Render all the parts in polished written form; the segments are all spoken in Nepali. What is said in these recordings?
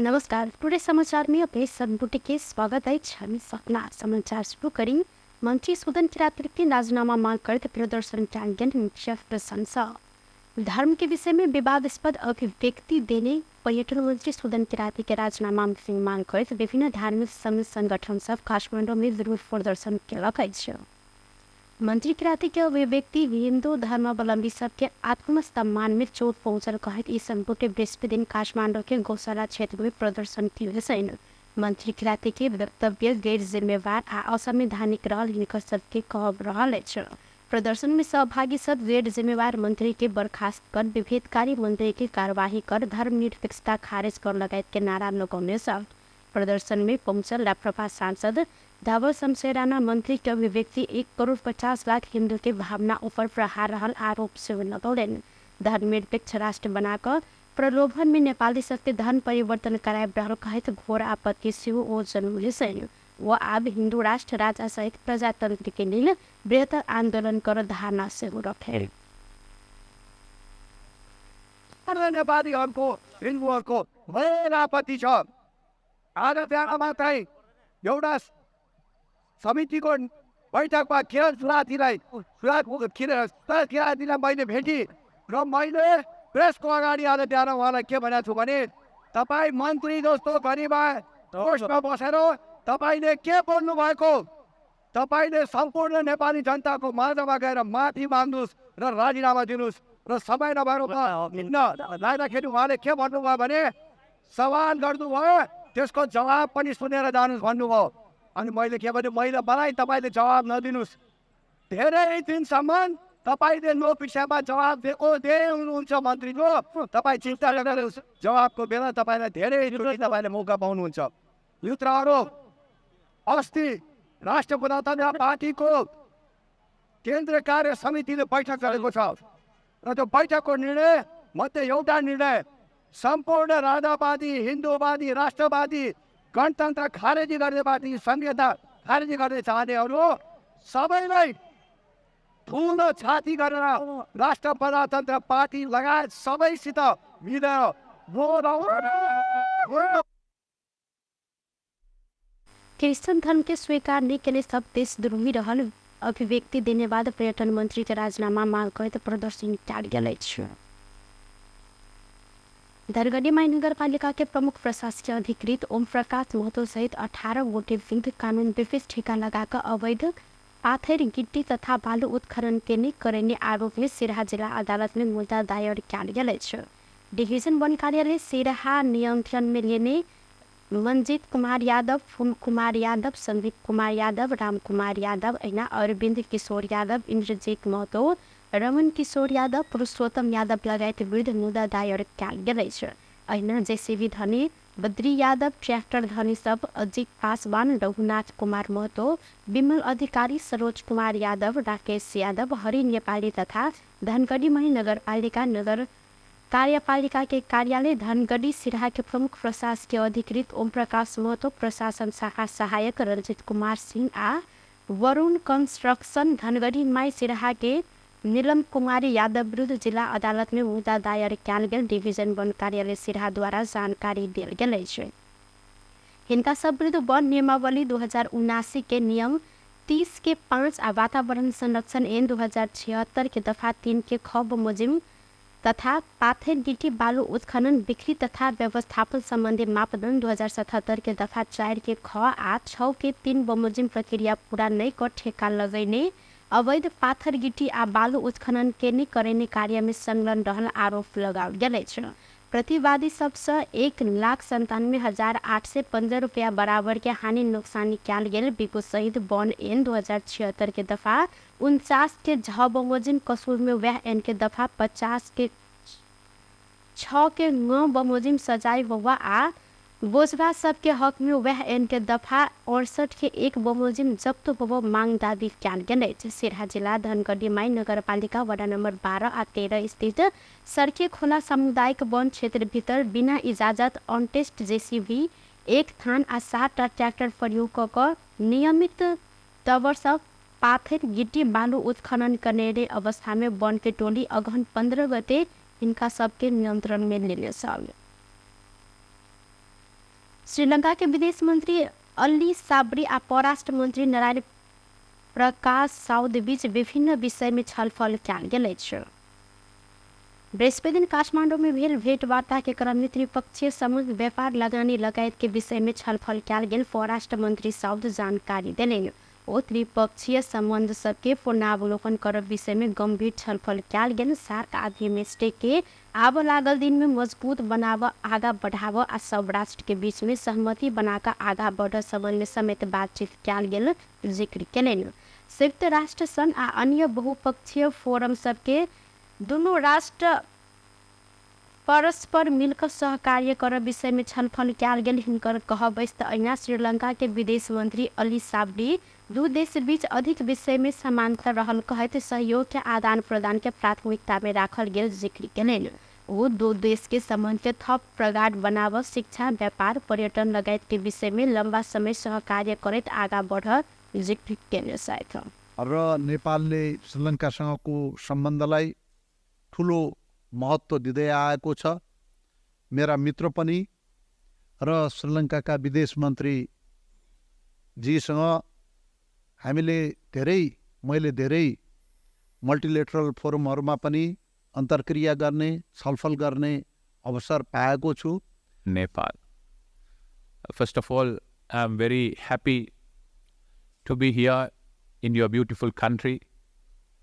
नमस्कार। टुडे समाचार में अपने सदबुटे के स्वागत है। हामी सपना समाचार शुरू करी। मंत्री सुदन किराती राजीनामा मांग करते प्रदर्शन टांगन मुख्य प्रशंसा। धर्म के विषय में विवादास्पद अभिव्यक्ति देने पर्यटन मंत्री सुदन किराती के राजीनामा की मांग करते विभिन्न धार्मिक संघ संगठन सब काठमाडौँ में विरोध प्रदर्शन किया। मंत्री किराती के अभिव्यक्ति हिंदू धर्मावलंबी सबके आत्मसम्मान में चोट पहुंचल कहत इस संपुटे बृहस्पति दिन काठमांडू के गौशाला क्षेत्र में प्रदर्शन किए। मंत्री किराती के वक्तव्य गैर जिम्मेवार आ असंवैधानिक रहल हिनकर सबके कहब रहल अछि। प्रदर्शन में सहभागी सब गैर जिम्मेवार मंत्री के बर्खास्त कर, विभेदकारी मंत्री की कार्यवाही कर, धर्मनिरपेक्षता खारिज कर लगायत के नारा लगौने सब। प्रदर्शन में पहुंचल राप्रपा सांसद धावर शमशेराना मंत्री के अभिव्यक्ति 1,50,00,000 हिंदू के भावना ऊपर प्रहार रहल आरोप से लगौलन। धर्मनिरपेक्ष राष्ट्र बनाकर प्रलोभन में नेपाली सबके धर्म परिवर्तन कराए रहल कहत घोर आपत्ति से ओ जन्मले सैन्य वो अब हिंदू राष्ट्र राजा सहित प्रजातंत्र के लिए बृहत्तर आंदोलन कर धारणा से रखे। नेपालीहरूको हिन्दूहरूको धेरै आपत्ति छ। आज त्यहाँ मात्रै एउटा समितिको बैठकमा किरण किरातीलाई मैले भेटेँ र मैले प्रेसको अगाडि आज त्यहाँ उहाँलाई के भनेको छु भने तपाईँ मन्त्री जस्तो गरिबा पोस्टमा बसेर तपाईँले के बोल्नु भएको, तपाईँले सम्पूर्ण नेपाली जनताको माझमा गएर माफी माग्नुहोस् र राजीनामा दिनुहोस् र समय नभएर लाँदाखेरि उहाँले के भन्नुभयो भने सवाल गर्नुभयो, त्यसको जवाब पनि सुनेर जानुहोस् भन्नुभयो। अनि मैले के भने मलाई तपाईँले जवाब नदिनुहोस्, धेरै दिनसम्म तपाईँले लो विषयमा जवाब दिए हुनुहुन्छ मन्त्रीको, तपाईँ चिन्ता गर्नुहोस्, जवाबको बेला तपाईँलाई धेरै तपाईँले मौका पाउनुहुन्छ। मित्रहरू, अस्ति राष्ट्रिय प्रजातन्त्र पार्टीको केन्द्रीय कार्य समितिले बैठक गरेको छ र त्यो बैठकको निर्णय मध्ये एउटा निर्णय सम्पूर्ण राजावादी, हिन्दूवादी, राष्ट्रवादी, गणतन्त्र खारेजी गर्ने पार्टी, संहिता खारेजी गर्ने चाहनेहरू सबैलाई ठुलो छाती गरेर राष्ट्र प्रजातन्त्र पार्टी लगायत सबैसित मिलेर क्रिश्चियन धर्म के स्वीकारने के लिए सब देशद्रोही रहल अभिव्यक्ति देने बाद पर्यटन मंत्री के राजीनामा मांग करते प्रदर्शन कार्यालय छ। धनगढ़ी महानगरपालिका के प्रमुख प्रशासकीय अधिकृत ओम प्रकाश महतो सहित 18 गोटे विरुद्ध कानून विपरीत ठेका लगाकर अवैध पाथर गिट्टी तथा बालू उत्खनन करने आरोप में सिराहा जिला अदालत में मुद्दा दायर कार्यालय छ। डिवीजन 1 कार्यालय सिराहा नियंत्रण में लेने मंजीत कुमार यादव, फूल कुमार यादव, संदीप कुमार यादव, राम कुमार यादव, ऐना अरविंद किशोर यादव, इंद्रजीत महतो, रमन किशोर यादव, पुरुषोत्तम यादव लगायत विरुद्ध मुद्दा दायर कार्यालय छ। ऐना जेसीबी धनी, बद्री यादव, ट्रैक्टर धनी सब, अजित पासवान, रघुनाथ कुमार महतो, विमल अधिकारी, सरोज कुमार यादव, राकेश यादव, हरि नेपाली तथा धनगढ़ी महानगरपालिका नगर कार्यपालिका के कार्यालय धनगढ़ी सिराहा के प्रमुख प्रशासकीय अधिकृत ओम प्रकाश महतो, प्रशासन शाखा सहायक रंजित कुमार सिंह आ वरुण कंस्ट्रक्शन धनगढ़ी माई सिराहा के नीलम कुमारी यादव विरुद्ध जिला अदालत में मुद्दा दायर किया गेल। डिवीजन 1 कार्यालय सिराहा द्वारा जानकारी दिल गेल छै। हिनका सब विरुद्ध वन नियमावली 2079 के नियम 30 के 5 आ वातावरण संरक्षण ऐन 2076 के दफा 3 के ख बमोजिम तथा पाथर गिट्टी बालू उत्खनन बिक्री तथा व्यवस्थापन संबंधी मापदंड 2077 के दफा 4 के ख आ 6 के 3 बमोजिम प्रक्रिया पूरा नहीं कर ठेका लगैने अवैध पाथर गिट्टी आ बालू उत्खनन करने कार्य में संलग्न रहल आरोप लगाओल गेल छ। प्रतिवादी सबसे 1,97,815 रुपया बराबर के हानि नुकसानी किया गेल। बिगो सहित वन एन 2076 के दफा 49 के झ बमोजिम कसूर में वह एन के दफा 50 के 6 के 9 बमोजिम सजाई हुआ आ बोझरा सबके हक में वह एन के दफा 68 के 1 बमोजिम जब्त हो मांग दावी किया गेल। सिराहा जिला धनगढ़ी माई नगरपालिका वडा नंबर 12 आ 13 स्थित सड़के खोला सामुदायिक वन क्षेत्र भीतर बिना इजाजत अनटेस्ट जेसीबी 1 थान आ 7 ट्रैक्टर प्रयोग कर नियमित तवर सब पाथर गिट्टी बालू उत्खनन करने अवस्था में वन के टोली अगहन 15 गते इनका सबके नियंत्रण में लेने सब। श्रीलंका के विदेश मंत्री अली साबरी आ परराष्ट्र मंत्री नारायण प्रकाश साउद बीच विभिन्न विषय में छलफल कयल गेल अछि। बृहस्पति दिन काठमांडू में भेल भेंटवार्ता के क्रम में त्रिपक्षीय समुद्र व्यापार लगानी लगायत के विषय में छलफल कयल गेल परराष्ट्र मंत्री साउद जानकारी देलनि। ओ त्रिपक्षीय संबंध सबके पुनरावलोकन करब विषय में गंभीर छलफल कयल गेल। सार्क अधिनियम के आब लागल दिन में मजबूत बनाव, आगा बढ़ाव आ सब राष्ट्र के बीच में सहमति बनाकर आगा बढ़ संबंध में समेत बातचीत कयल गेल जिक्र केलनि। संयुक्त राष्ट्र संघ आ अन्य बहुपक्षीय फोरम सबके दुनू राष्ट्र परस्पर मिलकर सहकार्य कर विषय में छलफल कयल गेल। हिनकर कहब अछि तऽ अहिना श्रीलंका के विदेश मंत्री अली साबरी दू देश बीच अधिक विषय में समांतर रहल कहैत सहयोग के आदान प्रदान के प्राथमिकता में राखल गेल जिक्र केलनि। वो दो देश के संबंध के थप प्रगाढ़ बनाव, शिक्षा, व्यापार, पर्यटन लगायत के विषय में लंबा समय सहकार्य करैत आगा बढ़ जिक्र केले साथ। र नेपालले श्रीलङ्कासँगको सम्बन्धलाई ठुलो महत्त्व दिँदै आएको छ। मेरा मित्र पनि र श्रीलङ्काका विदेश मन्त्री जीसँग मैले धेरै मल्टिलेटरल फोरमहरूमा पनि अन्तर्क्रिया गर्ने, छलफल गर्ने अवसर पाएको छु। Nepal. First of all, I am very happy to be here in your beautiful country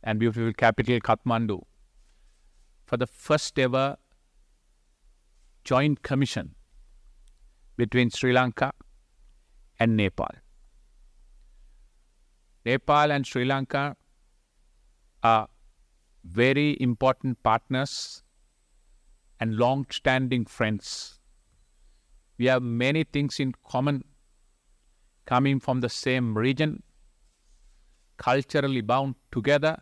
and beautiful capital Kathmandu for the first ever joint commission between Sri Lanka and Nepal. Nepal and Sri Lanka are very important partners and long-standing friends. We have many things in common, coming from the same region, culturally bound together,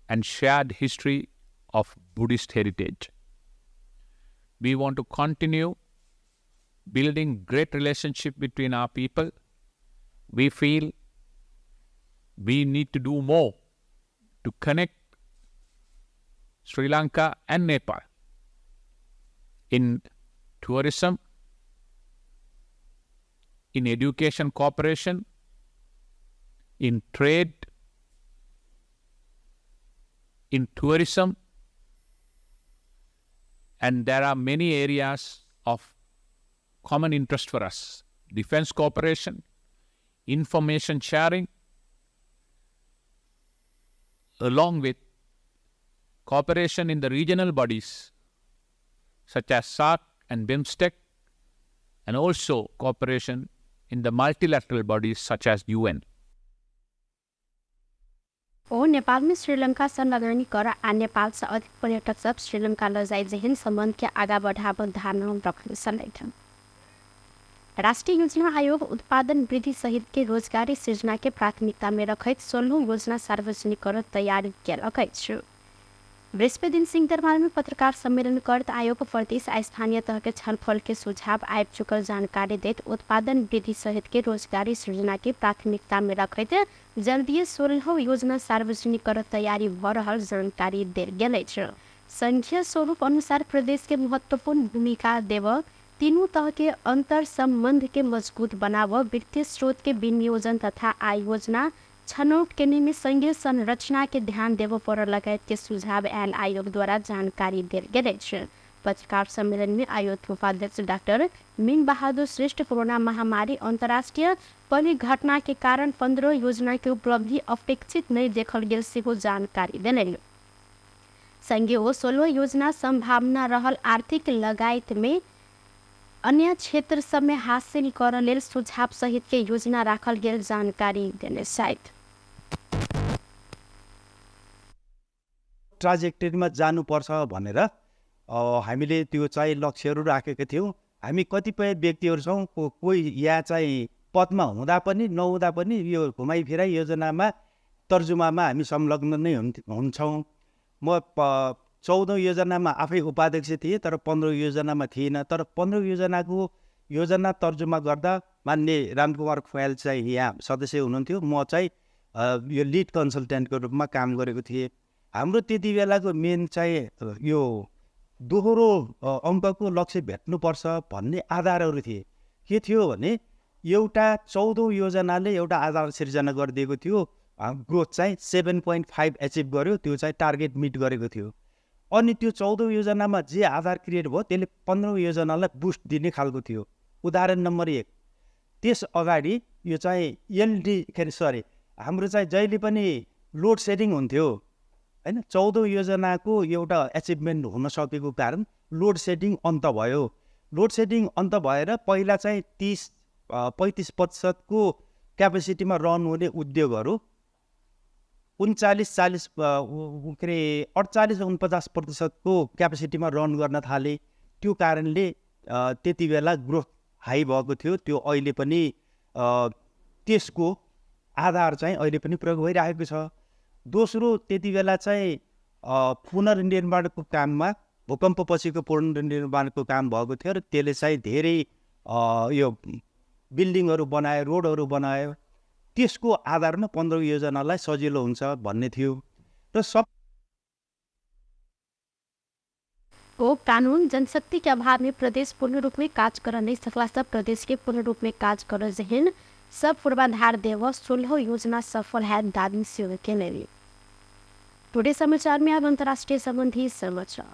and shared history of Buddhist heritage. We want to continue building great relationship between our people. We feel we need to do more to connect Sri Lanka and Nepal in tourism, in education cooperation, in trade, in tourism, and there are many areas of common interest for us. Defense cooperation, information sharing, along with cooperation in the regional bodies such as SAARC and BIMSTEC, and also cooperation in the multilateral bodies such as UN. और नेपाल में श्रीलंका से लगानी कर आ नेपाल से अधिक पर्यटक सब श्रीलंका लजाई जहन संबंध के आगा बढ़ाव धारणा रखने समेत राष्ट्रीय योजना आयोग उत्पादन वृद्धि सहित के रोजगारी सृजना के प्राथमिकता में रखैत 16 योजना सार्वजनिक कर तैयारी केलक अछि। बृहस्पति दिन सिंहदरबार में पत्रकार सम्मेलन करत आयोग प्रदेश आ स्थानीय तह के छलफल के सुझाव आबि चुकल जानकारी देत उत्पादन वृद्धि सहित के रोजगारी सृजना के प्राथमिकता में रखैत जल्दीए 16 योजना सार्वजनिक कर तैयारी भ रहल जानकारी देल गेल अछि। संख्या स्वरूप अनुसार प्रदेश के महत्वपूर्ण भूमिका देव, तीनों तह के अंतर संबंध के मजबूत बनाव, वित्तीय स्रोत के विनियोजन तथा आय योजना छनौट केने में संघीय संरचना के ध्यान देव पर लगायत के सुझाव एन आयोग द्वारा जानकारी देल गेल अछि। पत्रकार सम्मेलन में आयोग के उपाध्यक्ष डॉक्टर मीन बहादुर श्रेष्ठ कोरोना महामारी अंतर्राष्ट्रीय परिघटना के कारण 15 योजना के उपलब्धि अपेक्षित नहीं देखल गेल सेहो जानकारी देलनि। संघीय 16 योजना संभावना रहल आर्थिक लगायत में अन्य क्षेत्र सब में हासिल कर लेल सुझाव सहित के योजना राखल गेल जानकारी देने साइट ट्राजेक्टरीमा जानुपर्छ भनेर हामीले त्यो चाहिँ लक्ष्यहरू राखेका थियौँ। हामी कतिपय व्यक्तिहरू छौँ कोही या चाहिँ पदमा हुँदा पनि नहुँदा पनि यो घुमाइफिराइ योजनामा तर्जुमामा हामी संलग्न नै हुन्छौँ। म 14 योजनामा आफै उपाध्यक्ष थिएँ तर 15 योजनामा थिइनँ। तर 15 योजनाको योजना तर्जुमा गर्दा मान्य रामकुमार खुवाल चाहिँ यहाँ सदस्य हुनुहुन्थ्यो। म चाहिँ यो लिड कन्सल्टेन्टको रूपमा काम गरेको थिएँ। हाम्रो त्यति बेलाको मेन चाहिँ यो दोहोरो अङ्कको लक्ष्य भेट्नुपर्छ भन्ने आधारहरू थिए। के थियो भने एउटा 14औं योजनाले एउटा आधार सिर्जना गरिदिएको थियो। ग्रोथ चाहिँ 7.5 एचिभ गर्यो, त्यो चाहिँ टार्गेट मिट गरेको थियो। अनि त्यो 14औं योजनामा जे आधार क्रिएट भयो त्यसले 15औं योजनालाई बुस्ट दिने खालको थियो। उदाहरण नम्बर 1, त्यस अगाडि यो चाहिँ हाम्रो चाहिँ जहिले पनि लोड सेडिङ हुन्थ्यो हैन। 14औं योजनाको एउटा एचिभमेन्ट हुन सकेको कारण लोड सेडिङ अन्त भयो। लोड सेडिङ अन्त भएर पहिला चाहिँ 30-35% को क्यापेसिटीमा रन हुने उद्योगहरू 48-49% को क्यापेसिटीमा रन गर्न थाले। त्यो कारणले त्यति बेला ग्रोथ हाई भएको थियो। त्यो अहिले पनि त्यसको आधार चाहिँ अहिले पनि प्रयोग भइरहेको छ। दोस्रो, त्यति बेला चाहिँ पुनर्निर्माणको काममा भूकम्पपछिको पुनर्निर्माणको काम भएको थियो र त्यसले चाहिँ धेरै यो बिल्डिङहरू बनायो, रोडहरू बनायो। त्यसको आधारमा 15औं योजनालाई सजिलो हुन्छ भन्ने थियो। र वो कानून जनशक्ति के अभाव में प्रदेश पूर्ण रूप में काज कर नहीं सकला, सब प्रदेश के पूर्ण रूप में काज कर जहन सब पूर्वाधार देव 16 योजना सफल है दादी से के लिए। टुडे समाचार में अब अंतर्राष्ट्रीय संबंधी समाचार।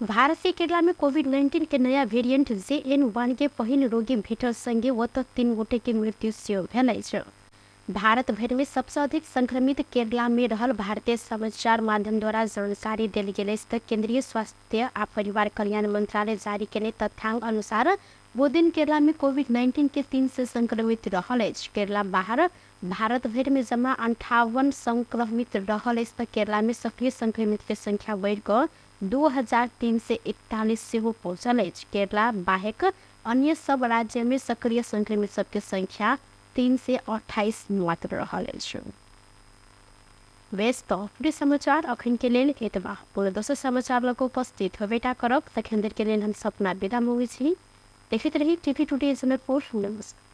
भारत से केरला में कोविड-19 के नया वेरिएंट JN1 के पहिल रोगी भेटल संगे वत 3 गोटे की मृत्यु से भेल छ। भारत भर में सबसे अधिक संक्रमित केरला में रहल भारतीय समाचार माध्यम द्वारा जानकारी दिल गेल तक केंद्रीय स्वास्थ्य आ परिवार कल्याण मंत्रालय जारी केने तथ्यांक अनुसार वो दिन केरला में कोविड-19 के 3 से संक्रमित रहल। केरला बाहर भारत भर में जमा 58 संक्रमित रहल तक केरला में सक्रिय संक्रमित के संख्या बढ़कर 2341 से हो पहुंचल। केरला बाहेक अन्य सब राज्य में सक्रिय संक्रमित सबके संख्या 328 मात्र रहल। व्यस्त पूरे समाचार अखन के लेल एतबा। पूरे दोसर समाचार लोग उपस्थित होबेटा करब तखन देर के लेल हम सपना विदा मांगे छी। देखते रही टीवी टुडे जनकपुर। नमस्कार।